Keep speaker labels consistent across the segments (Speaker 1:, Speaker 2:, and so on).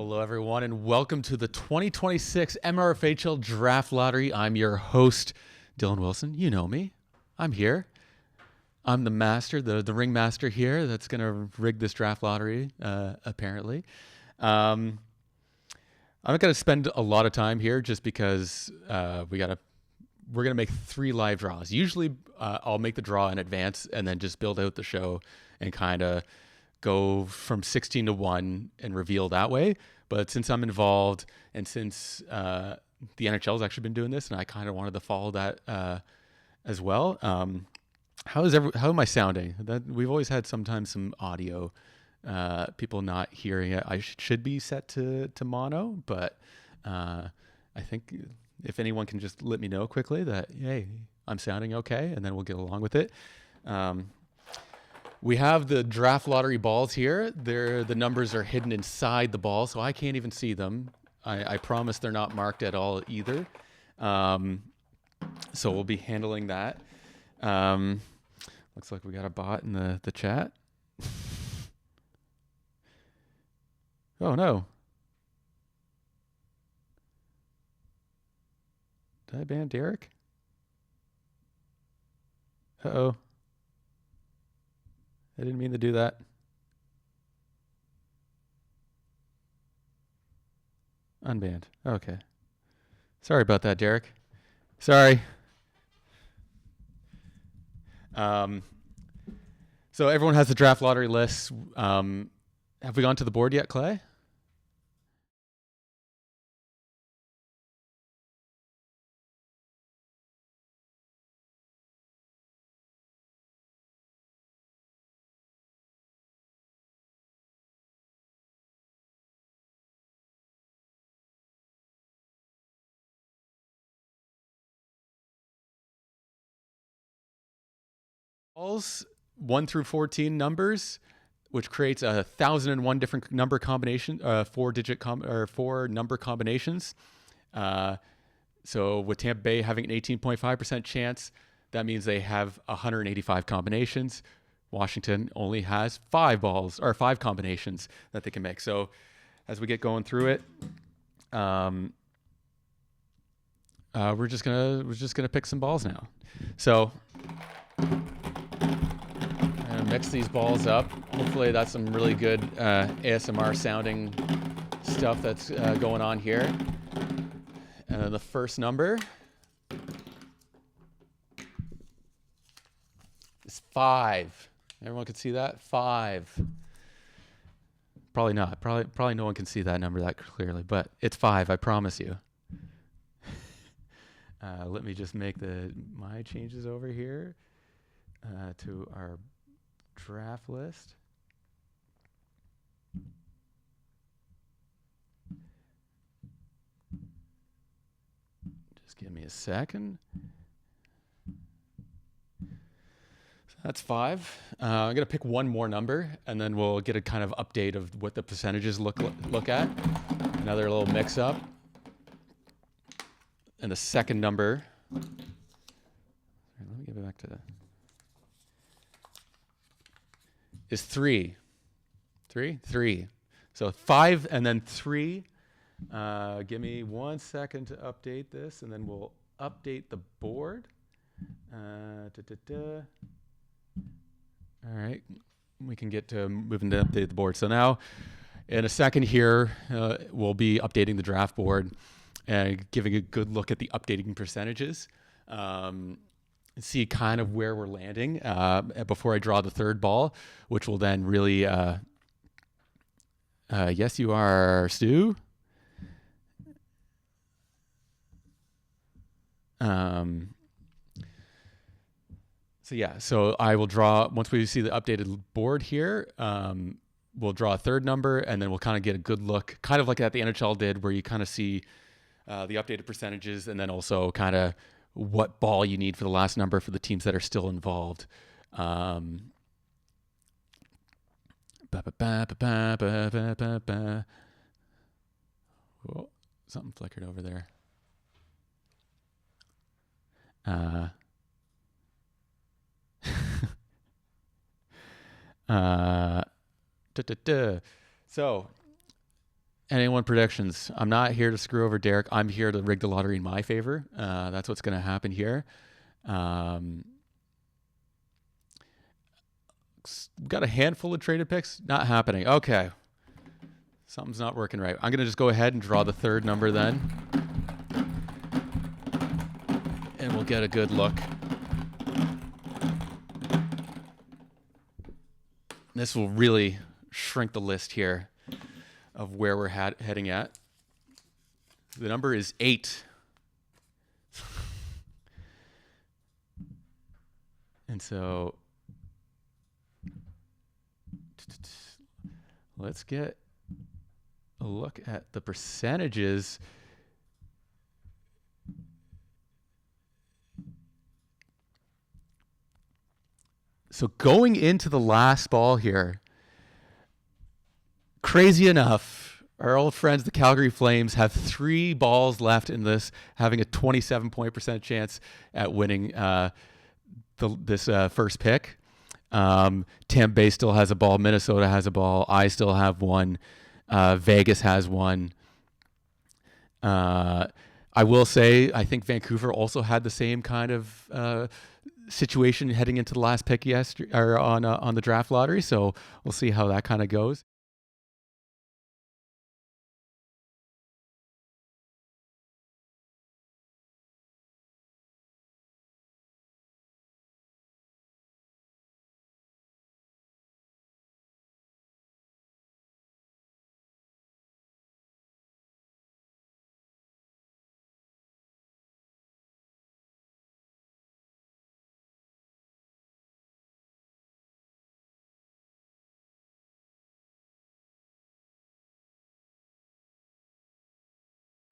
Speaker 1: Hello, everyone, and welcome to the 2026 MRFHL Draft Lottery. I'm your host, Dylan Wilson. You know me. I'm here. I'm the master, the ring master here that's going to rig this draft lottery, apparently. I'm not going to spend a lot of time here just because we're going to make 3 live draws. Usually I'll make the draw in advance and then just build out the show and kind of go from 16 to 1 and reveal that way. But since I'm involved and since the NHL has actually been doing this and I kind of wanted to follow that as well. How am I sounding? That we've always had sometimes some audio people not hearing it. I should be set to mono, but I think if anyone can just let me know quickly that, hey, I'm sounding okay, and then we'll get along with it. We have the draft lottery balls here. The numbers are hidden inside the ball, so I can't even see them. I promise they're not marked at all either. So we'll be handling that. Looks like we got a bot in the chat. Oh no. Did I ban Derek? Uh-oh. I didn't mean to do that. Unbanned. Okay. Sorry about that, Derek. Sorry. So everyone has the draft lottery list. Have we gone to the board yet, Clay? Balls 1 through 14 numbers, which creates 1,001 different number combination, 4 number combinations. So with Tampa Bay having an 18.5% chance, that means they have 185 combinations. Washington only has 5 combinations that they can make. So as we get going through it, we're just gonna pick some balls now. So mix these balls up. Hopefully that's some really good ASMR sounding stuff that's going on here. And then the first number is 5. Everyone can see that? 5. Probably not. Probably no one can see that number that clearly, but it's 5, I promise you. Let me just make my changes over here to our draft list. Just give me a second. So that's 5. I'm gonna pick one more number, and then we'll get a kind of update of what the percentages look at. Another little mix up. And the second number. Let me get back to that. Is 3. 3. So 5 and then 3. Give me 1 second to update this, and then we'll update the board. All right, we can get to moving to update the board. So now, in a second here, we'll be updating the draft board and giving a good look at the updating percentages. See kind of where we're landing before I draw the third ball, which will then really yes, you are, Stu. So I will draw, once we see the updated board here, we'll draw a third number, and then we'll kind of get a good look, kind of like that the NHL did, where you kind of see the updated percentages, and then also kind of what ball you need for the last number for the teams that are still involved. Whoa, something flickered over there. So Anyone predictions? I'm not here to screw over Derek. I'm here to rig the lottery in my favor. That's what's going to happen here. Got a handful of traded picks. Not happening. Okay. Something's not working right. I'm going to just go ahead and draw the third number then. And we'll get a good look. This will really shrink the list here of where we're heading at. The number is 8. And so let's get a look at the percentages. So going into the last ball here, crazy enough, our old friends, the Calgary Flames, have 3 balls left in this, having a 27% chance at winning this first pick. Tampa Bay still has a ball. Minnesota has a ball. I still have one. Vegas has one. I will say, I think Vancouver also had the same kind of situation heading into the last pick or on the draft lottery. So we'll see how that kind of goes.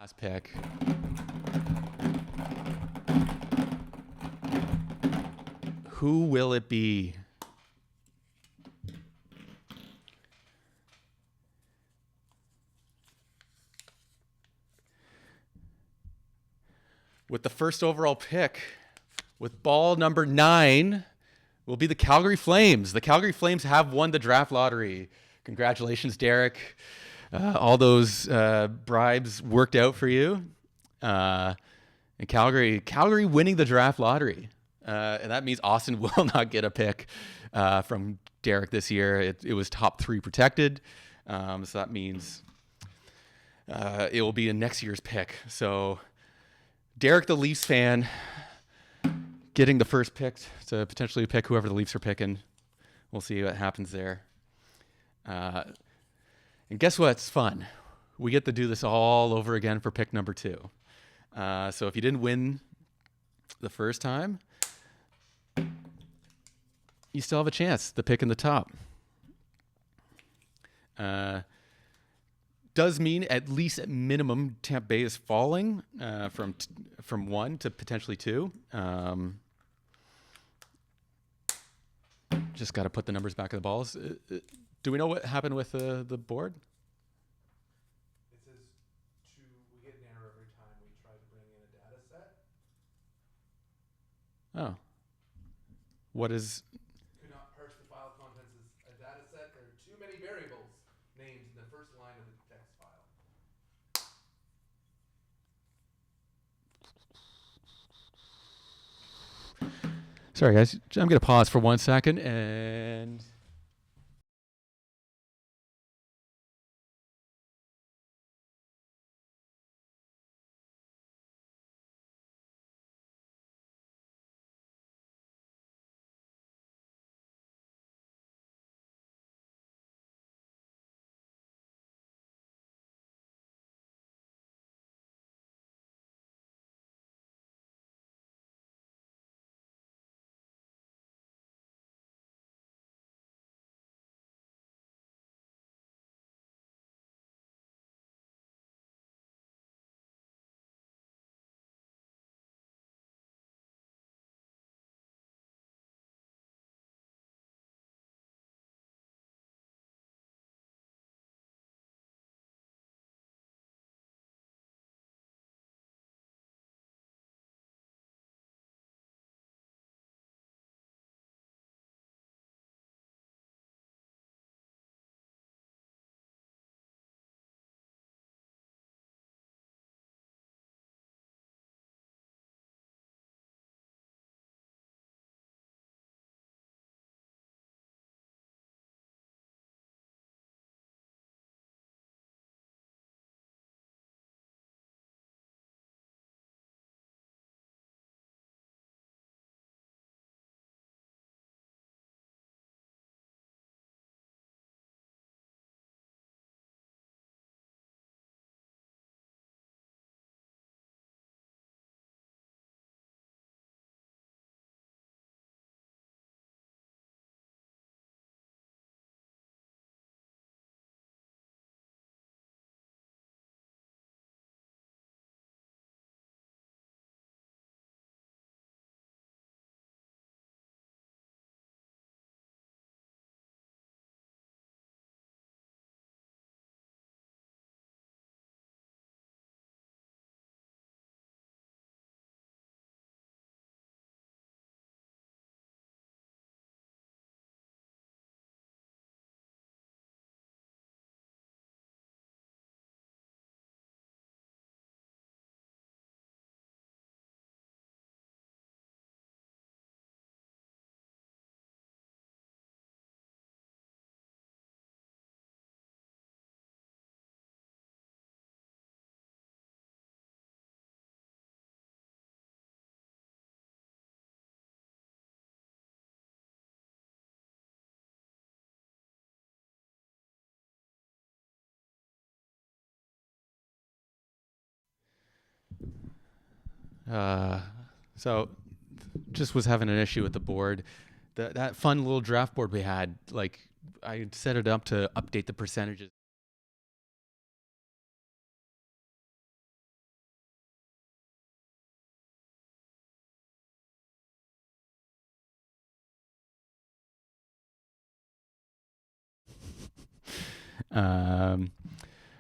Speaker 1: Last pick. Who will it be? With the first overall pick, with ball number 9, will be the Calgary Flames. The Calgary Flames have won the draft lottery. Congratulations, Derek. All those bribes worked out for you. And Calgary winning the draft lottery. And that means Austin will not get a pick from Derek this year. It was top 3 protected. So that means it will be in next year's pick. So Derek, the Leafs fan, getting the first pick to potentially pick whoever the Leafs are picking. We'll see what happens there. And guess what's fun? We get to do this all over again for pick number 2. So if you didn't win the first time, you still have a chance to pick in the top. Does mean at least at minimum Tampa Bay is falling from 1 to potentially 2. Just got to put the numbers back in the balls. Do we know what happened with the board?
Speaker 2: It says we get an error every time we try to bring in a data set.
Speaker 1: Oh. What is...
Speaker 2: Could not parse the file contents as a data set. There are too many variables named in the first line of the text file.
Speaker 1: Sorry, guys. I'm going to pause for 1 second and... So just was having an issue with the board. That fun little draft board we had, like I set it up to update the percentages. Um,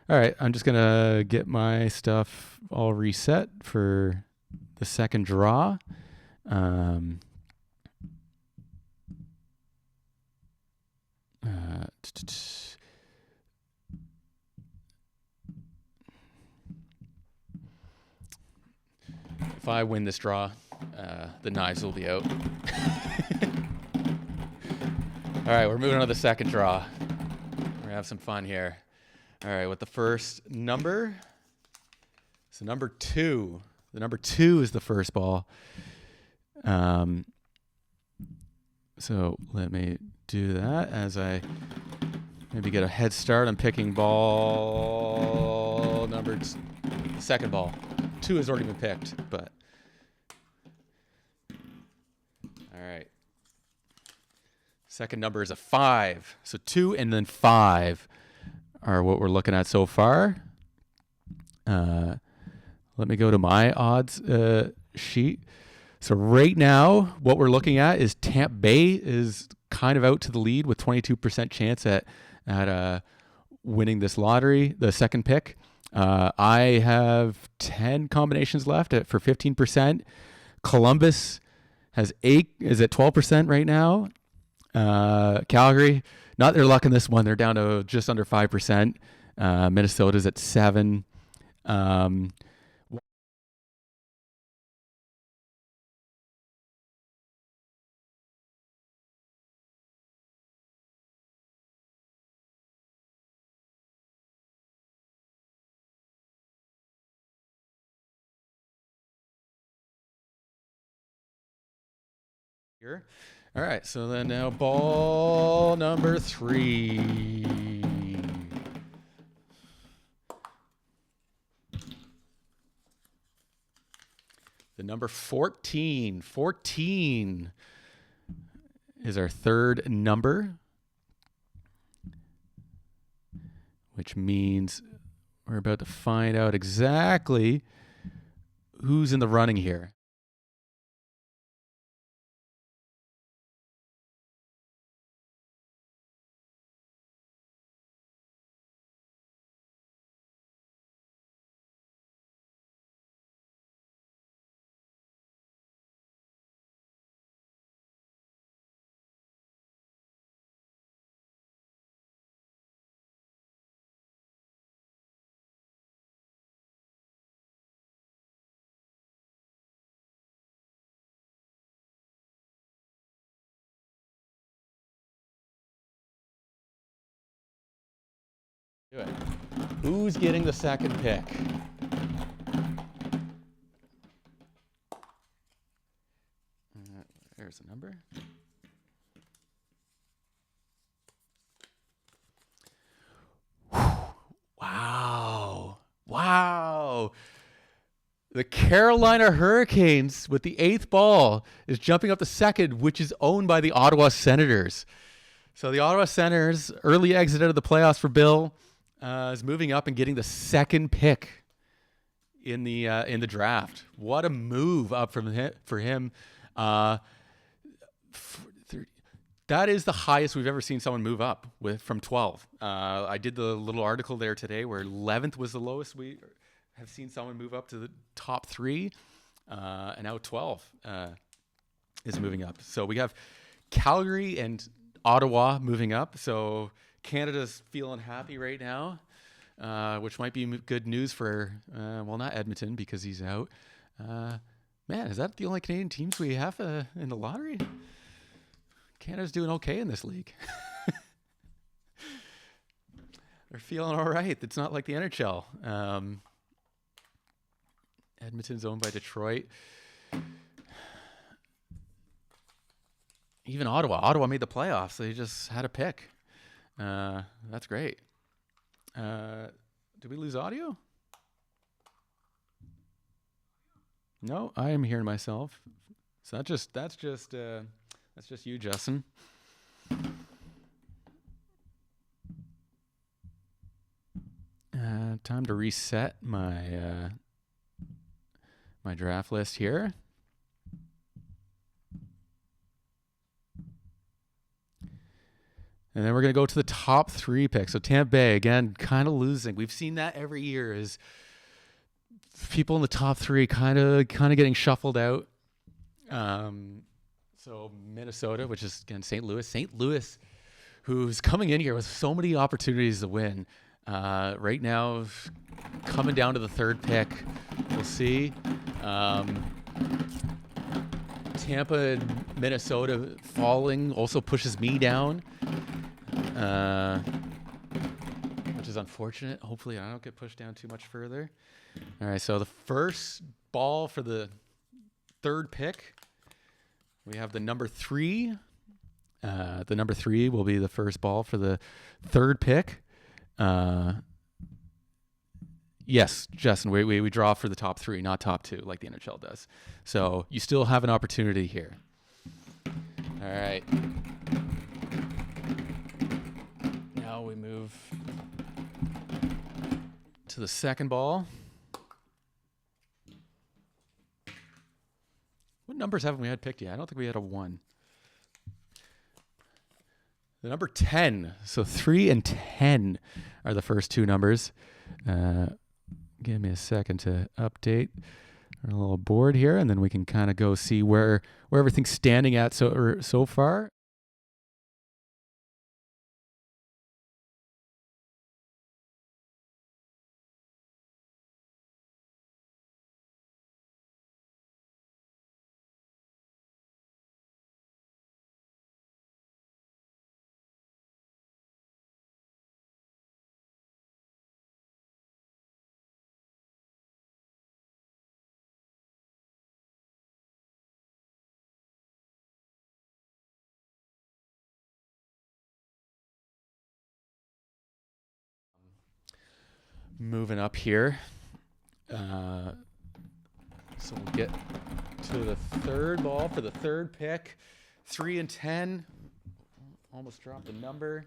Speaker 1: all right, I'm just gonna get my stuff all reset for the second draw. Um, if I win this draw, the knives will be out. All right, we're moving on to the second draw. We're gonna have some fun here. All right, with the first number. So number 2. The number 2 is the first ball. So let me do that as I maybe get a head start on picking ball number second ball. 2 has already been picked, but all right. Second number is a 5. So 2 and then 5 are what we're looking at so far. Let me go to my odds sheet. So right now, what we're looking at is Tampa Bay is kind of out to the lead with 22% chance at winning this lottery, the second pick. I have 10 combinations left for 15%. Columbus is at 12% right now. Calgary, not their luck in this one. They're down to just under 5%. Minnesota's at 7%. Here. All right, so then now ball number 3. The number 14. 14 is our third number, which means we're about to find out exactly who's in the running here. Do it. Who's getting the second pick? There's the number. Wow. Wow. The Carolina Hurricanes with the 8th ball is jumping up to second, which is owned by the Ottawa Senators. So the Ottawa Senators, early exit out of the playoffs for Bill, is moving up and getting the second pick in the draft. What a move up for him. That is the highest we've ever seen someone move up from 12. I did the little article there today where 11th was the lowest we have seen someone move up to the top 3, and now 12 is moving up. So we have Calgary and Ottawa moving up. So Canada's feeling happy right now, which might be good news for, not Edmonton because he's out. Man, is that the only Canadian teams we have in the lottery? Canada's doing okay in this league. They're feeling all right. It's not like the NHL. Edmonton's owned by Detroit. Even Ottawa. Ottawa made the playoffs. They just had a pick. That's great. Did we lose audio? No, I am hearing myself. So that's just you, Justin. Time to reset my draft list here. And then we're going to go to the top 3 picks. So Tampa Bay, again, kind of losing. We've seen that every year is people in the top 3 kind of getting shuffled out. So Minnesota, which is, again, St. Louis, who's coming in here with so many opportunities to win. Right now, coming down to the 3rd pick. We'll see. Tampa and Minnesota falling also pushes me down, which is unfortunate. Hopefully I don't get pushed down too much further. All right, so the first ball for the 3rd pick, we have the number 3. The number 3 will be the first ball for the 3rd pick. Yes, Justin, we draw for the top 3, not top 2, like the NHL does. So you still have an opportunity here. All right. Now we move to the 2nd ball. What numbers haven't we had picked yet? I don't think we had a 1. The number 10. So 3 and 10 are the first 2 numbers. Give me a second to update our little board here, and then we can kind of go see where everything's standing at so far. Moving up here. So we'll get to the 3rd ball for the 3rd pick. 3 and 10. Almost dropped the number.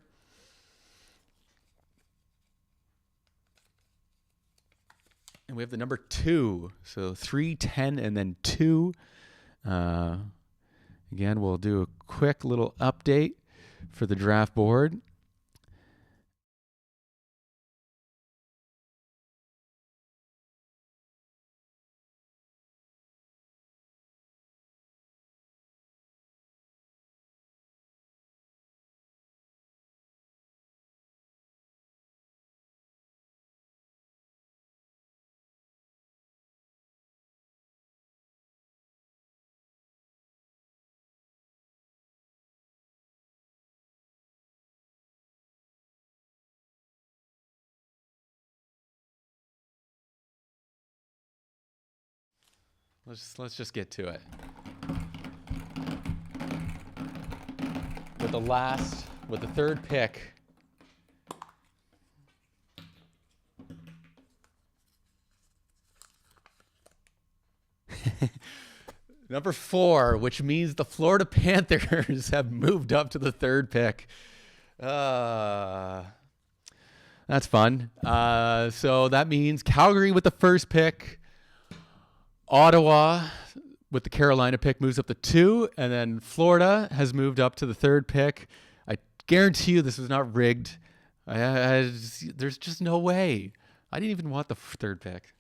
Speaker 1: And we have the number 2. So 3, 10, and then 2. Again, we'll do a quick little update for the draft board. Let's just get to it. With the 3rd pick. Number 4, which means the Florida Panthers have moved up to the 3rd pick. That's fun. So that means Calgary with the 1st pick. Ottawa with the Carolina pick moves up to 2, and then Florida has moved up to the 3rd pick. I guarantee you this was not rigged. There's just no way. I didn't even want the 3rd pick.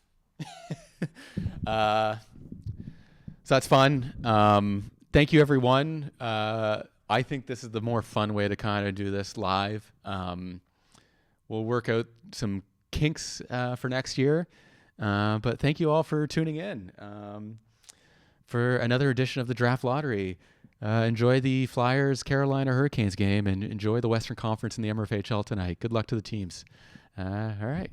Speaker 1: So that's fun. Thank you, everyone. I think this is the more fun way to kind of do this live. We'll work out some kinks for next year. But thank you all for tuning in for another edition of the Draft Lottery. Enjoy the Flyers Carolina Hurricanes game and enjoy the Western Conference in the MRFHL tonight. Good luck to the teams. All right.